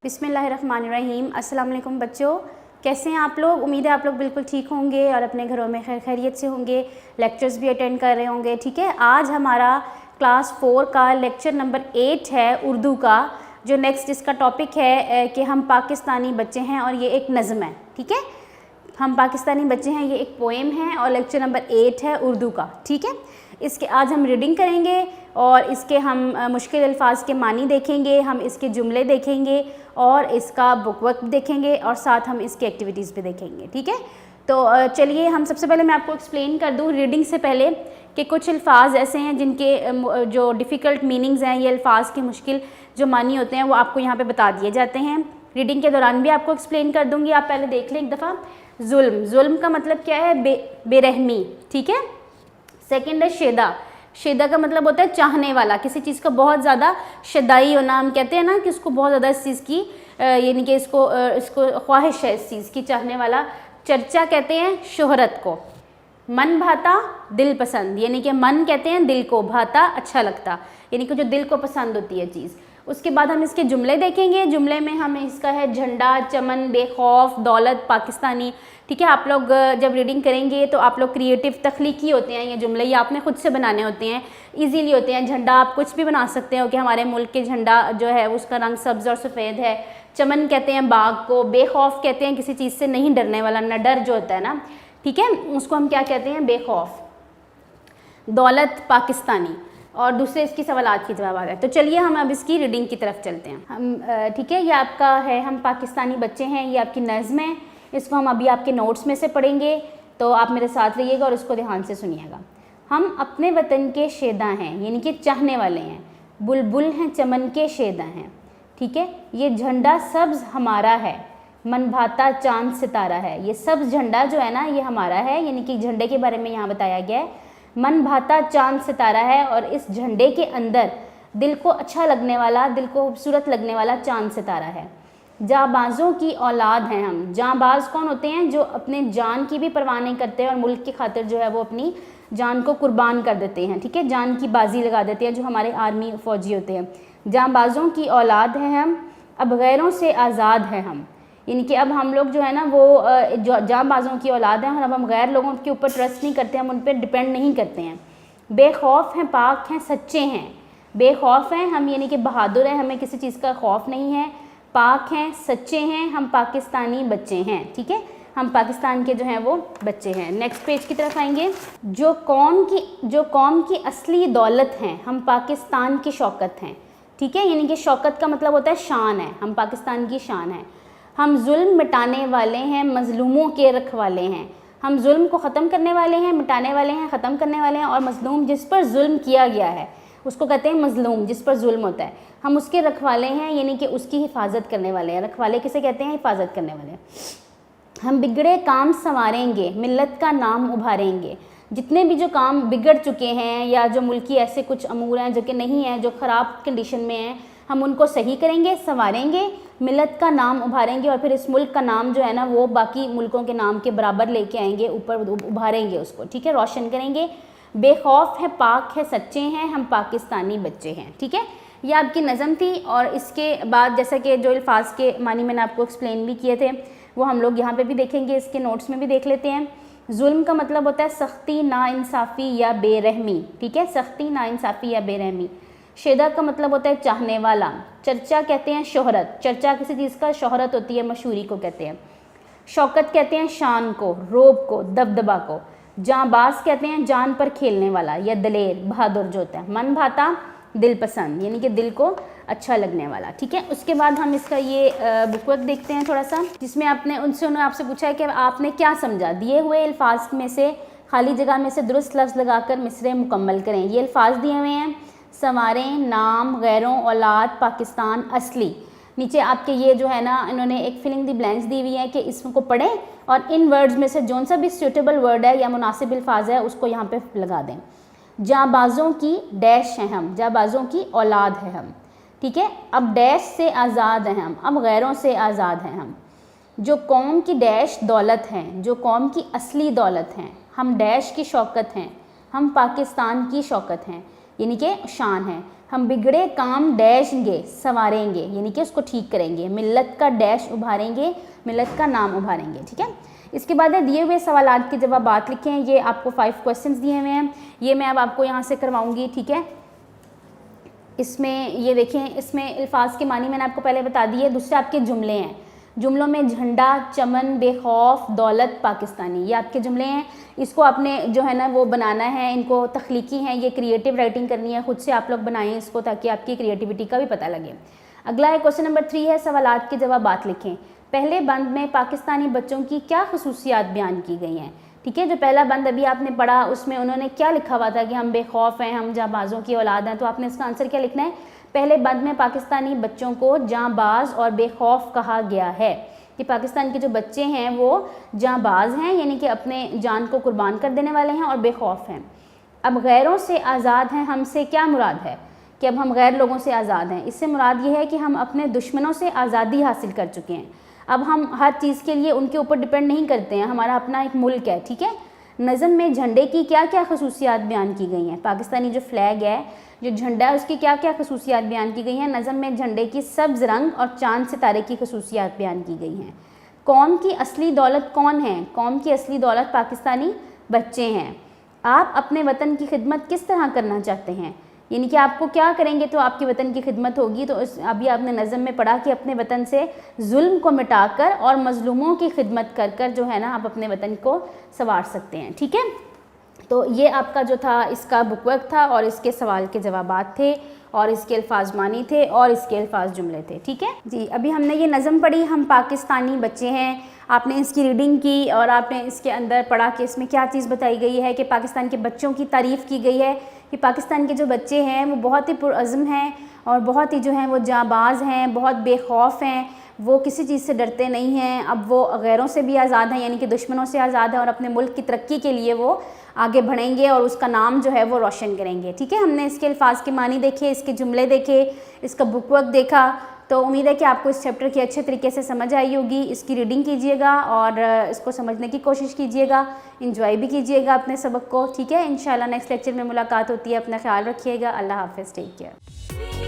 बिस्मिल्लाहिर्रहमानिर्रहीम। अस्सलाम वालेकुम बच्चों, कैसे हैं आप लोग? उम्मीद है आप लोग बिल्कुल ठीक होंगे और अपने घरों में खैरियत से होंगे, लेक्चर्स भी अटेंड कर रहे होंगे। ठीक है, आज हमारा क्लास 4 का लेक्चर नंबर 8 है उर्दू का। जो नेक्स्ट इसका टॉपिक है कि हम पाकिस्तानी बच्चे हैं और ये एक नज़म है। ठीक है, हम पाकिस्तानी बच्चे हैं, ये एक पोएम है और लेक्चर नंबर 8 है उर्दू का। ठीक है, इसके आज हम रीडिंग करेंगे और इसके हम मुश्किल अल्फाज के मानी देखेंगे, हम इसके जुमले देखेंगे और इसका बुक वर्क देखेंगे और साथ हम इसकी एक्टिविटीज़ भी देखेंगे। ठीक है, तो चलिए हम सबसे पहले मैं आपको एक्सप्लेन कर दूँ रीडिंग से पहले कि कुछ अल्फाज ऐसे हैं जिनके जो डिफ़िकल्ट मीनिंग्स हैं, ये अल्फाज के मुश्किल जो मानी होते हैं वो आपको यहाँ पे बता दिए जाते हैं। रीडिंग के दौरान भी आपको एक्सप्लेन कर दूँगी, आप पहले देख लें एक दफ़ा। जुल्म, जुल्म का मतलब क्या है? बेरहमी। ठीक है। सेकंड है शेदा, शेदा का मतलब होता है चाहने वाला, किसी चीज़ का बहुत ज़्यादा शदाई होना। हम कहते हैं ना कि उसको बहुत ज़्यादा इस चीज़ की यानी कि इसको ख्वाहिश है इस चीज़ की, चाहने वाला। चर्चा कहते हैं शोहरत को। मन भाता दिल पसंद, यानी कि मन कहते हैं दिल को, भाता अच्छा लगता, यानी कि जो दिल को पसंद होती है चीज़। उसके बाद हम इसके जुमले देखेंगे। जुमले में हम इसका है झंडा, चमन, बेखौफ, दौलत, पाकिस्तानी। ठीक है, आप लोग जब रीडिंग करेंगे तो आप लोग क्रिएटिव तख्लीकी होते हैं ये जुमले, ये आपने खुद से बनाने होते हैं, इजीली होते हैं। झंडा आप कुछ भी बना सकते हो कि हमारे मुल्क के झंडा जो है उसका रंग सब्ज़ और सफ़ेद है। चमन कहते हैं बाग को। बेखौफ कहते हैं किसी चीज़ से नहीं डरने वाला, न डर जो होता है ना, ठीक है, उसको हम क्या कहते हैं? बेखौफ। दौलत पाकिस्तानी। और दूसरे इसकी सवालात की जवाब आ गए। तो चलिए हम अब इसकी रीडिंग की तरफ चलते हैं। हम ठीक है, ये आपका है हम पाकिस्तानी बच्चे हैं, ये आपकी नज़्म है। इसको हम अभी आपके नोट्स में से पढ़ेंगे, तो आप मेरे साथ रहिएगा और इसको ध्यान से सुनिएगा। हम अपने वतन के शेदा हैं, यानी कि चाहने वाले हैं। बुलबुल हैं चमन के शेदा हैं। ठीक है, ये झंडा सब्ज़ हमारा है, मन भाता चांद सितारा है। ये सब्ज़ झंडा जो है ना ये हमारा है, यानी कि झंडे के बारे में यहाँ बताया गया है। मन भाता चांद सितारा है और इस झंडे के अंदर दिल को अच्छा लगने वाला, दिल को खूबसूरत लगने वाला चांद सितारा है। जाबाज़ों की औलाद हैं हम। जाबाज़ कौन होते हैं? जो अपने जान की भी परवाह नहीं करते और मुल्क की खातिर जो है वो अपनी जान को कुर्बान कर देते हैं। ठीक है, जान की बाजी लगा देते हैं, जो हमारे आर्मी फ़ौजी होते हैं। जाबाज़ों की औलाद हैं हम, अब गैरों से आज़ाद हैं हम, यानी कि अब हम लोग जो है ना वो जाबाज़ों की औलाद हैं और अब हम गैर लोगों के ऊपर ट्रस्ट नहीं करते, हम उन पर डिपेंड नहीं करते हैं। बेखौफ हैं, पाक हैं, सच्चे हैं। बेखौफ हैं हम, यानी कि बहादुर हैं, हमें किसी चीज़ का खौफ नहीं है। पाक हैं, सच्चे हैं, हम पाकिस्तानी बच्चे हैं। ठीक है, हम पाकिस्तान के जो हैं वो बच्चे हैं। नेक्स्ट पेज की तरफ आएंगे। जो कौम की असली दौलत हैं, हम पाकिस्तान की शौकत हैं। ठीक है, यानी कि शौकत का मतलब होता है शान है, हम पाकिस्तान की शान है। हम जुल्म मिटाने वाले हैं, मज़लूमों के रखवाले हैं। हम जुल्म को ख़त्म करने वाले हैं, मिटाने वाले हैं, ख़त्म करने वाले हैं। और मज़लूम जिस पर जुल्म किया गया है उसको कहते हैं मज़लूम, जिस पर जुल्म होता है, हम उसके रखवाले हैं, यानी कि उसकी हिफाजत करने वाले हैं। रखवाले किसे कहते हैं? हिफाजत करने वाले। हम बिगड़े काम संवारेंगे, मिल्लत का नाम उभारेंगे। जितने भी जो काम बिगड़ चुके हैं या जो मुल्की ऐसे कुछ अमूर हैं जो कि नहीं हैं, जो ख़राब कंडीशन में हैं, हम उनको सही करेंगे, संवारेंगे, मिल्लत का नाम उभारेंगे और फिर इस मुल्क का नाम जो है ना वो बाकी मुल्कों के नाम के बराबर लेके आएंगे, ऊपर उभारेंगे उसको। ठीक है, रोशन करेंगे। बेखौफ है, पाक है, सच्चे हैं, हम पाकिस्तानी बच्चे हैं। ठीक है, ये आपकी नज़म थी। और इसके बाद जैसा कि जो अल्फाज के मानी मैंने आपको एक्सप्लेन भी किए थे वो हम लोग यहाँ पे भी देखेंगे, इसके नोट्स में भी देख लेते हैं। जुल्म का मतलब होता है सख्ती, नाइंसाफ़ी या बेरहमी। ठीक है, सख्ती, नाइंसाफ़ी या बेरहमी। शेदा का मतलब होता है चाहने वाला। चर्चा कहते हैं शोहरत, चर्चा किसी चीज़ का शोहरत होती है, मशहूरी को कहते हैं। शौकत कहते हैं शान को, रोब को, दबदबा को। जांबाज कहते हैं जान पर खेलने वाला या दलेर, बहादुर जो होता है। मन भाता दिल पसंद, यानी कि दिल को अच्छा लगने वाला। ठीक है, उसके बाद हम इसका ये बुक वर्क देखते हैं थोड़ा सा, जिसमें उन्होंने आपसे पूछा है कि आपने क्या समझा। दिए हुए अल्फाज में से खाली जगह में से दुरुस्त लफ्ज़ लगाकर मिसरे मुकम्मल करें। ये अल्फाज दिए हुए हैं, संवारें, नाम, गैरों, औलाद, पाकिस्तान, असली। नीचे आपके ये जो है ना इन्होंने एक फिलिंग दी ब्लैंक्स दी हुई है कि इसको पढ़ें और इन वर्ड्स में से जौन सा भी सूटेबल वर्ड है या मुनासिब अल्फाज है उसको यहाँ पे लगा दें। जाबाज़ों की डैश हैं हम, जाबाज़ों की औलाद है हम। ठीक है, अब डैश से आज़ाद हैं हम, अब गैरों से आज़ाद हैं हम। जो कौम की डैश दौलत हैं, जो कौम की असली दौलत हैं, हम डैश की शौकत हैं, हम पाकिस्तान की शौकत हैं, यानी कि शान है। हम बिगड़े काम डैशेंगे, संवारेंगे, यानी कि उसको ठीक करेंगे। मिल्लत का डैश उभारेंगे, मिल्लत का नाम उभारेंगे, ठीक है। इसके बाद है दिए हुए सवालात के जवाबात लिखें। ये आपको 5 क्वेश्चंस दिए हुए हैं, ये मैं अब आपको यहाँ से करवाऊँगी, ठीक है। इसमें ये देखें, इसमें अल्फाज के मानी मैंने आपको पहले बता दिए। दूसरे आपके जुमले हैं, जुमलों में झंडा, चमन, बेखौफ, दौलत, पाकिस्तानी, ये आपके जुमले हैं। इसको आपने जो है ना वो बनाना है, इनको तख्लीकी हैं, ये क्रिएटिव राइटिंग करनी है, खुद से आप लोग बनाएं इसको ताकि आपकी क्रिएटिविटी का भी पता लगे। अगला है क्वेश्चन नंबर 3 है सवालात के जवाबात लिखें। पहले बंद में पाकिस्तानी बच्चों की क्या खसूसियात बयान की गई हैं, ठीक है। जो पहला बंद अभी आपने पढ़ा उसमें उन्होंने क्या लिखा हुआ था कि हम बेखौफ हैं, हम जांबाजों की औलाद हैं, तो आपने इसका आंसर क्या लिखना है। पहले बंद में पाकिस्तानी बच्चों को जांबाज और बेखौफ कहा गया है कि पाकिस्तान के जो बच्चे हैं वो जांबाज हैं, यानी कि अपने जान को कुर्बान कर देने वाले हैं, और बेखौफ हैं। अब गैरों से आज़ाद हैं, हमसे क्या मुराद है कि अब हम गैर लोगों से आज़ाद हैं। इससे मुराद ये है कि हम अपने दुश्मनों से आज़ादी हासिल कर चुके हैं। अब हम हर चीज़ के लिए उनके ऊपर डिपेंड नहीं करते हैं, हमारा अपना एक मुल्क है, ठीक है। नज़म में झंडे की क्या क्या खसूसियात बयान की गई हैं। पाकिस्तानी जो फ्लैग है, जो झंडा है, उसकी क्या क्या खसूसियात बयान की गई हैं। नज़म में झंडे की सब्ज़ रंग और चांद सितारे की खसूसियात बयान की गई हैं। कौम की असली दौलत कौन है। कौम की असली दौलत पाकिस्तानी बच्चे हैं। आप अपने वतन की खिदमत किस तरह करना चाहते हैं, यानी कि आपको क्या करेंगे तो आपकी वतन की खिदमत होगी। तो अभी आपने नज़म में पढ़ा कि अपने वतन से जुल्म को मिटाकर और मज़लूमों की खिदमत कर कर जो है ना आप अपने वतन को संवार सकते हैं, ठीक है। तो ये आपका जो था इसका बुक वर्क था, और इसके सवाल के जवाबात थे, और इसके अल्फाज मानी थे, और इसके अल्फाज जुमले थे, ठीक है जी। अभी हमने ये नज़म पढ़ी, हम पाकिस्तानी बच्चे हैं। आपने इसकी रीडिंग की और आपने इसके अंदर पढ़ा कि इसमें क्या चीज़ बताई गई है कि पाकिस्तान के बच्चों की तारीफ़ की गई है कि पाकिस्तान के जो बच्चे हैं वो बहुत ही पुरअज़्म हैं और बहुत ही जो हैं वो जांबाज हैं, बहुत बेखौफ हैं, वो किसी चीज़ से डरते नहीं हैं। अब वो गैरों से भी आज़ाद हैं, यानी कि दुश्मनों से आज़ाद हैं, और अपने मुल्क की तरक्की के लिए वो आगे बढ़ेंगे और उसका नाम जो है वो रोशन करेंगे, ठीक है। हमने इसके अल्फाज के मानी देखे, इसके जुमले देखे, इसका बुक वर्क देखा। तो उम्मीद है कि आपको इस चैप्टर की अच्छे तरीके से समझ आई होगी। इसकी रीडिंग कीजिएगा और इसको समझने की कोशिश कीजिएगा, इंजॉय भी कीजिएगा अपने सबक को, ठीक है। इंशाल्लाह नेक्स्ट लेक्चर में मुलाकात होती है। अपना ख्याल रखिएगा। अल्लाह हाफ़िज़, टेक केयर।